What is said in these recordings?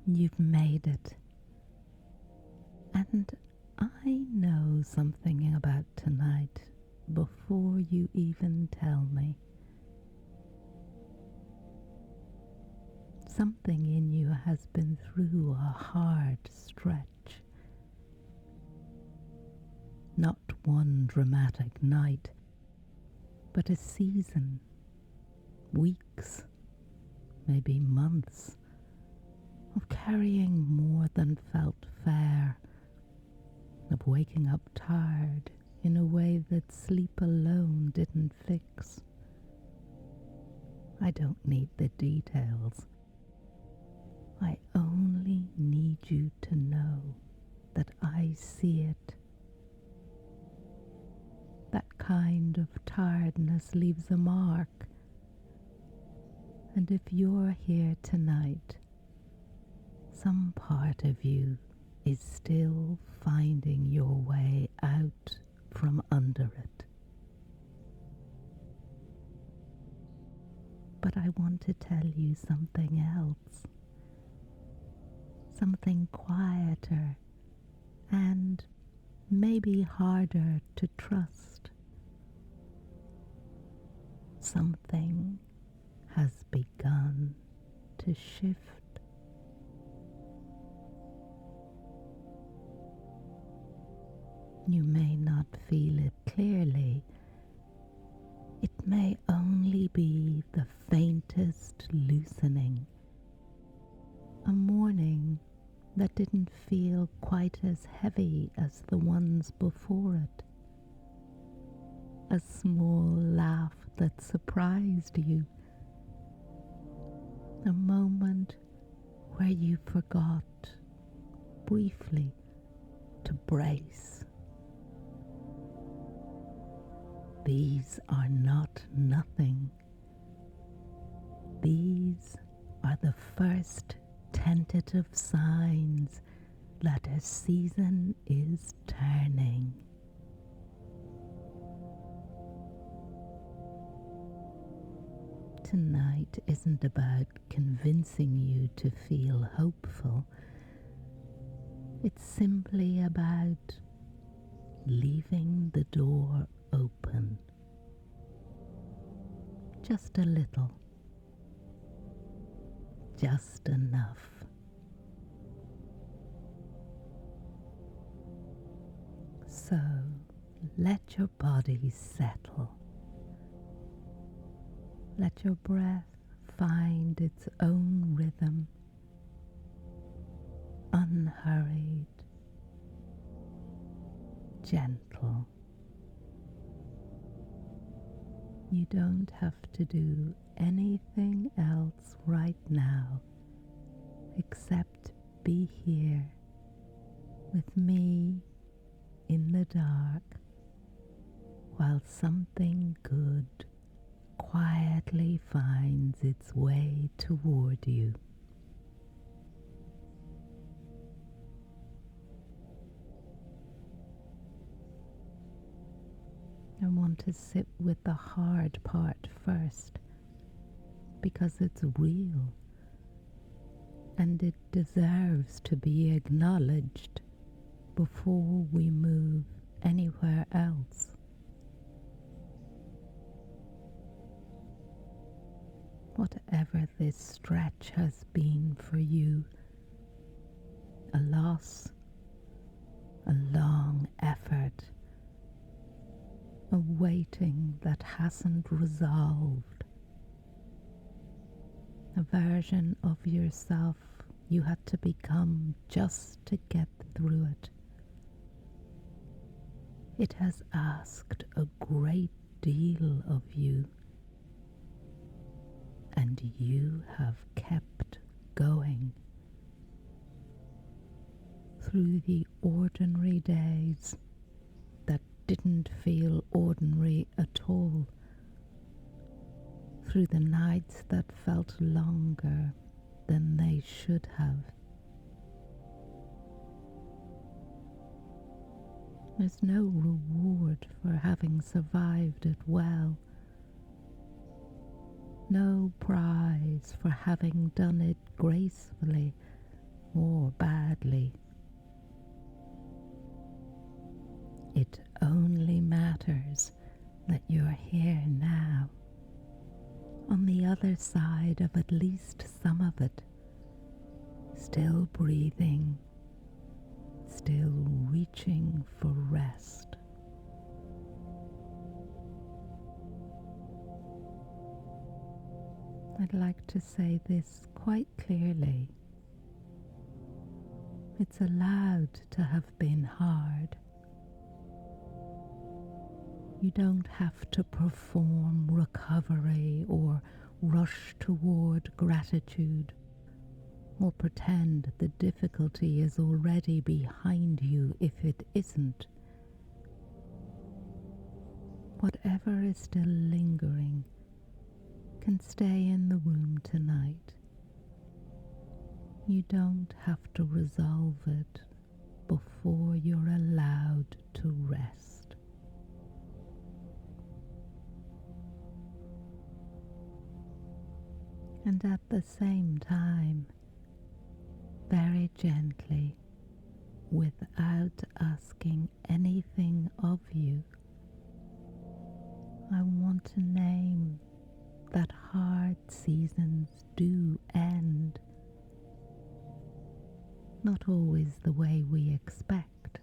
You've made it. And I know something about tonight before you even tell me. Something in you has been through a hard stretch. Not one dramatic night, but a season, weeks, maybe months, of carrying more than felt fair, of waking up tired in a way that sleep alone didn't fix. I don't need the details. I only need you to know that I see it. That kind of tiredness leaves a mark. And if you're here tonight, some part of you is still finding your way out from under it. But I want to tell you something else, something quieter and maybe harder to trust. Something has begun to shift. You may not feel it clearly. It may only be the faintest loosening. A morning that didn't feel quite as heavy as the ones before it. A small laugh that surprised you. A moment where you forgot briefly to brace. These are not nothing. These are the first tentative signs that a season is turning. Tonight isn't about convincing you to feel hopeful. It's simply about leaving the door open. Just a little. Just enough. So let your body settle. Let your breath find its own rhythm, unhurried, gentle. You don't have to do anything else right now except be here with me in the dark while something good quietly finds its way toward you. I want to sit with the hard part first because it's real and it deserves to be acknowledged before we move anywhere else. Whatever this stretch has been for you, a loss, a long effort, a waiting that hasn't resolved, a version of yourself you had to become just to get through it. It has asked a great deal of you, and you have kept going through the ordinary days that didn't feel ordinary at all, through the nights that felt longer than they should have. There's no reward for having survived it well. No prize for having done it gracefully or badly. It only matters that you're here now, on the other side of at least some of it, still breathing, still reaching for rest. I'd like to say this quite clearly. It's allowed to have been hard. You don't have to perform recovery or rush toward gratitude or pretend the difficulty is already behind you if it isn't. Whatever is still lingering can stay in the room tonight. You don't have to resolve it before you're allowed to rest. And at the same time, very gently, without asking anything of you, I want to name that hard seasons do end. Not always the way we expect.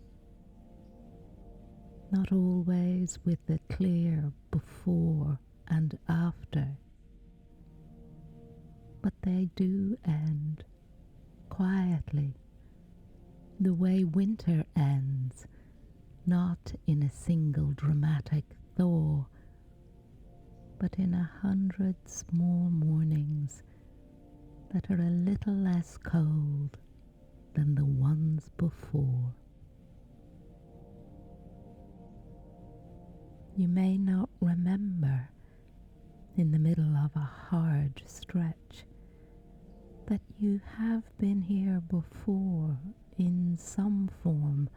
Not always with a clear before and after. But they do end quietly, the way winter ends, not in a single dramatic thaw, but in 100 small mornings that are a little less cold than the ones before. You may not remember, in the middle of a hard stretch, that you have been here before in some form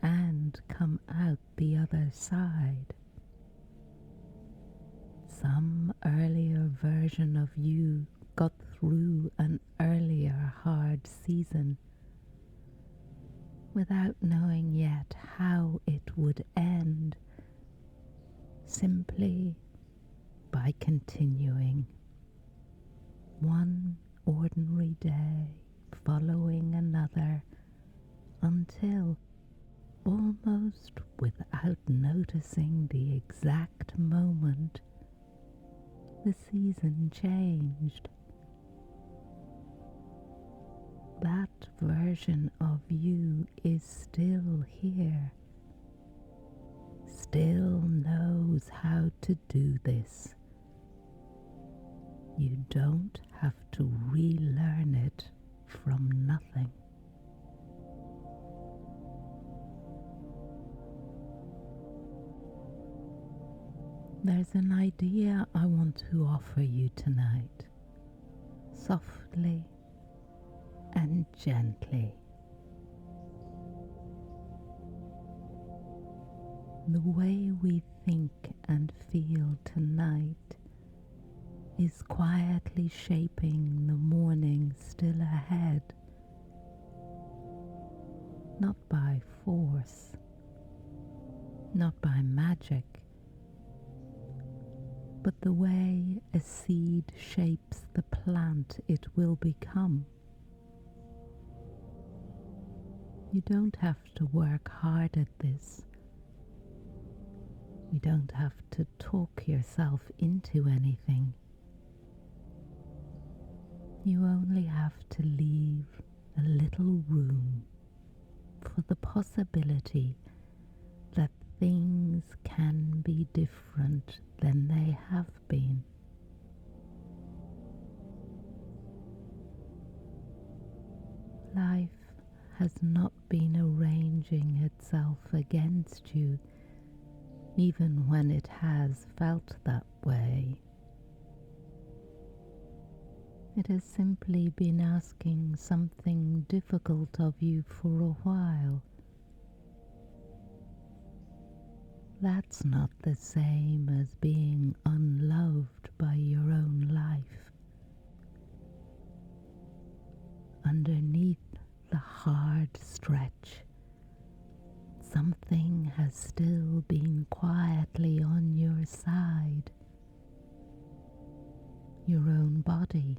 and come out the other side. Some earlier version of you got through an earlier hard season without knowing yet how it would end, simply by continuing one ordinary day following another until, almost without noticing the exact moment, the season changed. That version of you is still here, still knows how to do this. You don't have to relearn it from nothing. There's an idea I want to offer you tonight, softly and gently. The way we think and feel tonight is quietly shaping the morning still ahead, not by force, not by magic, but the way a seed shapes the plant it will become. You don't have to work hard at this. You don't have to talk yourself into anything. You only have to leave a little room for the possibility that things can be different than they have been. Life has not been arranging itself against you, even when it has felt that way. It has simply been asking something difficult of you for a while. That's not the same as being unloved by your own life. Underneath stretch. Something has still been quietly on your side. Your own body,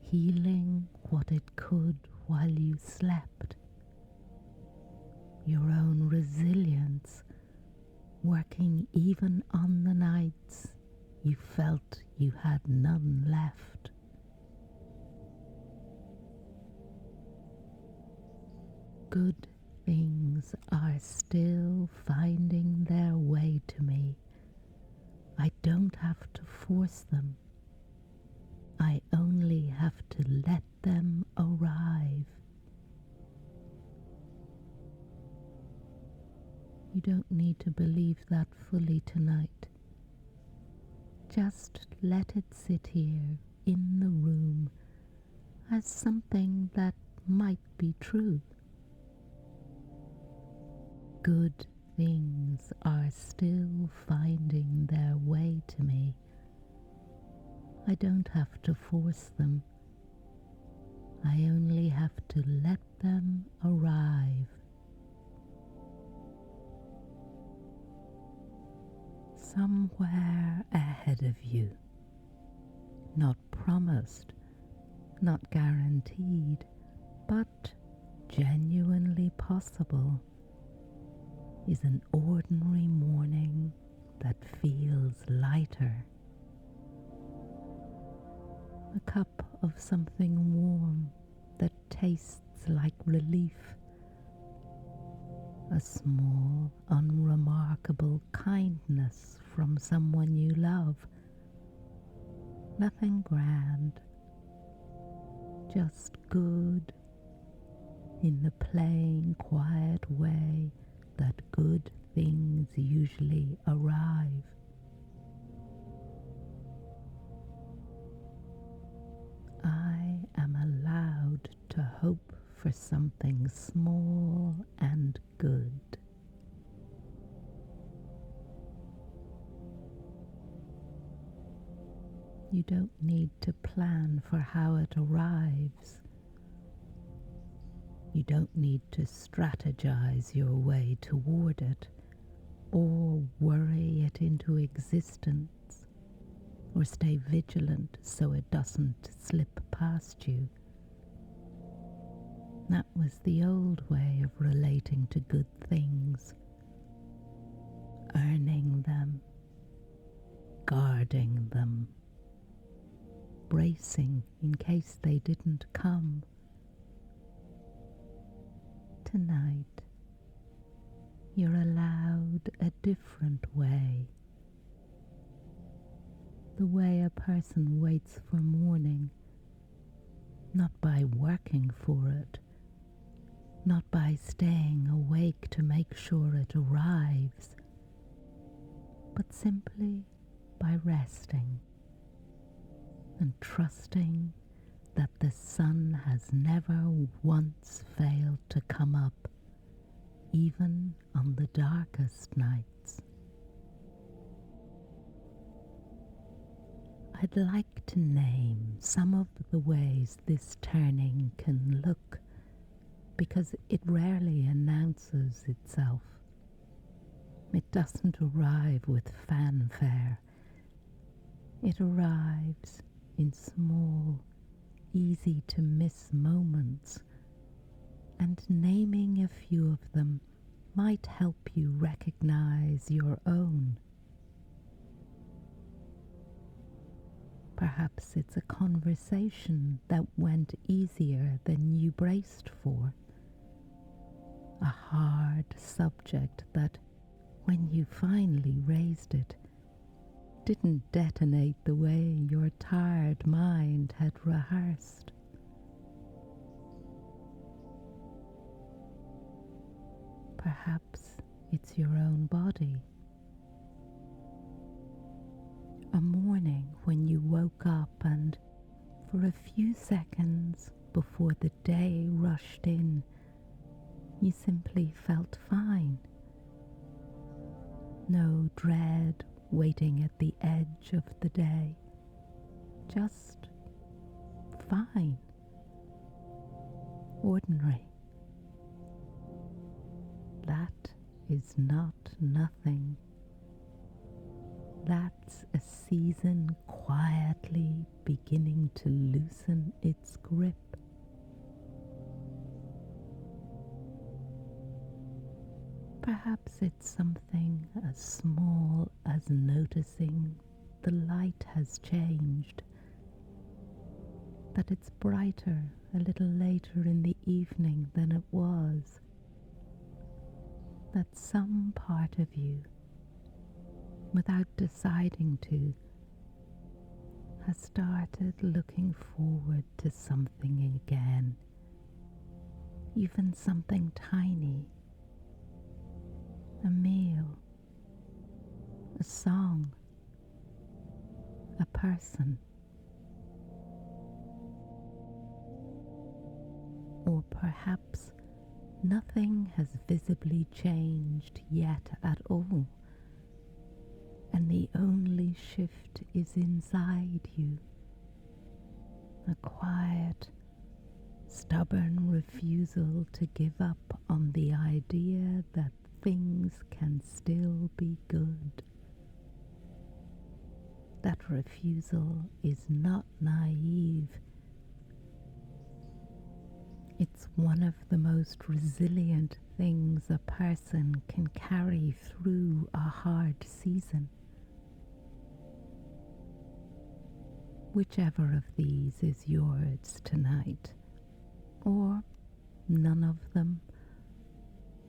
healing what it could while you slept. Your own resilience, working even on the nights you felt you had none left. Good things are still finding their way to me. I don't have to force them. I only have to let them arrive. You don't need to believe that fully tonight. Just let it sit here in the room as something that might be true. Good things are still finding their way to me. I don't have to force them. I only have to let them arrive. Somewhere ahead of you, not promised, not guaranteed, but genuinely possible, is an ordinary morning that feels lighter. A cup of something warm that tastes like relief. A small, unremarkable kindness from someone you love. Nothing grand, just good in the plain, quiet way that good things usually arrive. I am allowed to hope for something small and good. You don't need to plan for how it arrives. You don't need to strategize your way toward it or worry it into existence or stay vigilant so it doesn't slip past you. That was the old way of relating to good things, earning them, guarding them, bracing in case they didn't come. Tonight, you're allowed a different way. The way a person waits for morning, not by working for it, not by staying awake to make sure it arrives, but simply by resting and trusting that the sun has never once failed to come up, even on the darkest nights. I'd like to name some of the ways this turning can look, because it rarely announces itself. It doesn't arrive with fanfare. It arrives in small, easy to miss moments, and naming a few of them might help you recognize your own. Perhaps it's a conversation that went easier than you braced for. A hard subject that, when you finally raised it, didn't detonate the way your tired mind had rehearsed. Perhaps it's your own body. A morning when you woke up and, for a few seconds before the day rushed in, you simply felt fine. No dread waiting at the edge of the day. Just fine. Ordinary. is not nothing. That's a season quietly beginning to loosen its grip. Perhaps it's something as small as noticing the light has changed, that it's brighter a little later in the evening than it was, that some part of you, without deciding to, has started looking forward to something again, even something tiny, a meal, a song, a person. Or perhaps nothing has visibly changed yet at all, and the only shift is inside you, a quiet, stubborn refusal to give up on the idea that things can still be good. That refusal is not naive. It's one of the most resilient things a person can carry through a hard season. Whichever of these is yours tonight, or none of them,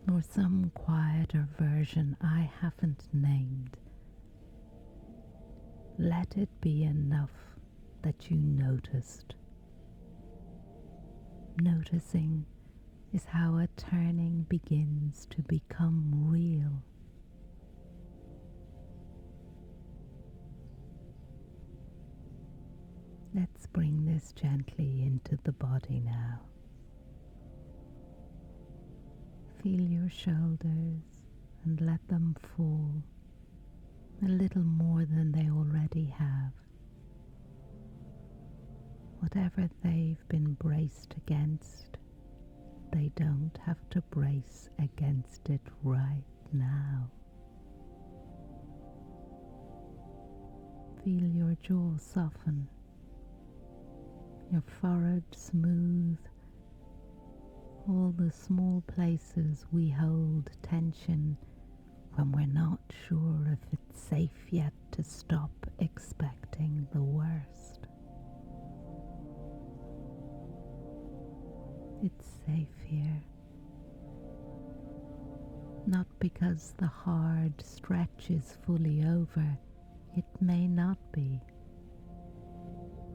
nor some quieter version I haven't named, let it be enough that you noticed. Noticing is how a turning begins to become real. Let's bring this gently into the body now. Feel your shoulders and let them fall a little more than they already have. Whatever they've been braced against, they don't have to brace against it right now. Feel your jaw soften, your forehead smooth, all the small places we hold tension when we're not sure if it's safe yet to stop expecting the worst. It's safe here, not because the hard stretch is fully over, it may not be,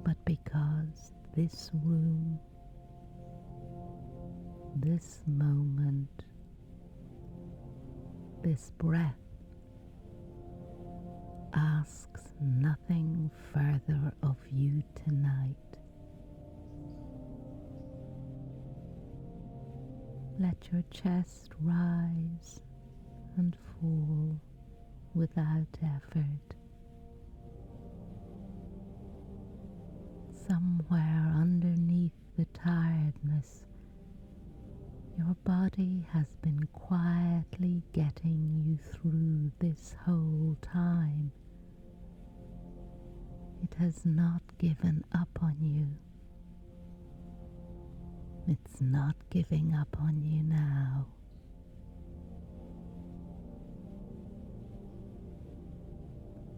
but because this room, this moment, this breath asks nothing further of you tonight. Let your chest rise and fall without effort. Somewhere underneath the tiredness, your body has been quietly getting you through this whole time. It has not given up on you. It's not giving up on you now.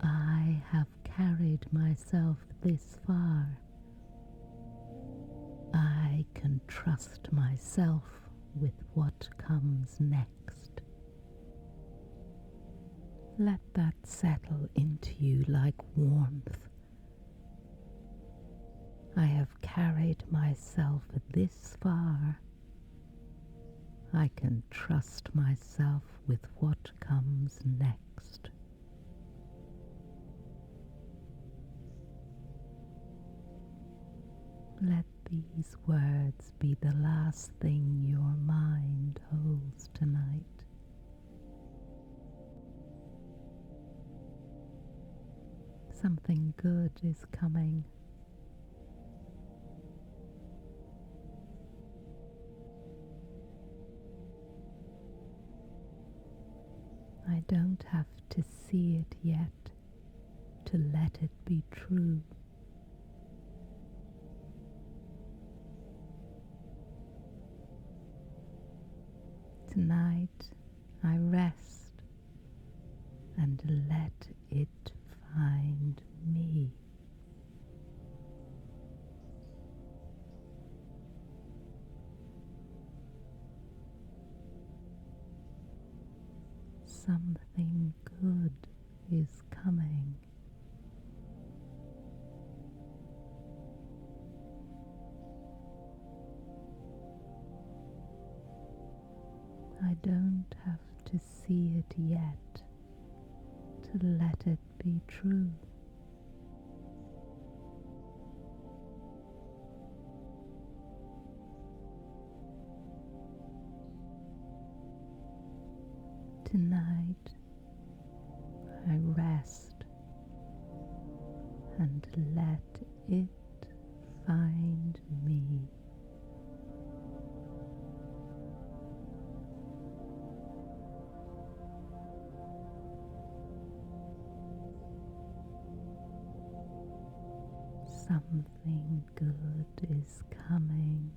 I have carried myself this far. I can trust myself with what comes next. Let that settle into you like warmth. I have carried myself this far. I can trust myself with what comes next. Let these words be the last thing your mind holds tonight. Something good is coming. don't have to see it yet to let it be true. Tonight I rest and let it find me. Something good is coming. I don't have to see it yet to let it be true. Tonight I rest and let it find me. Something good is coming.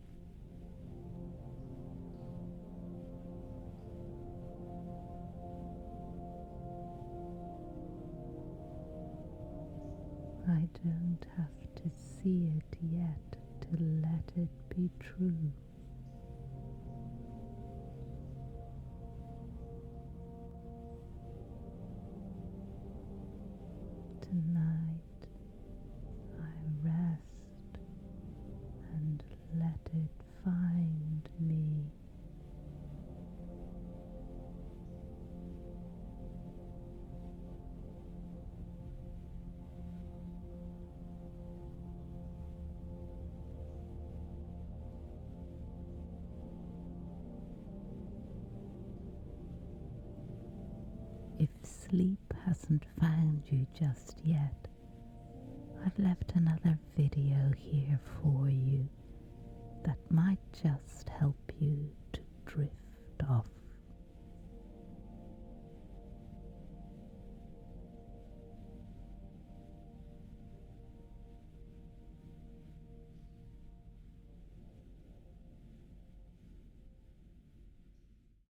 I don't have to see it yet to let it be true. Tonight I rest and let it find me. If sleep hasn't found you just yet, I've left another video here for you that might just help you to drift off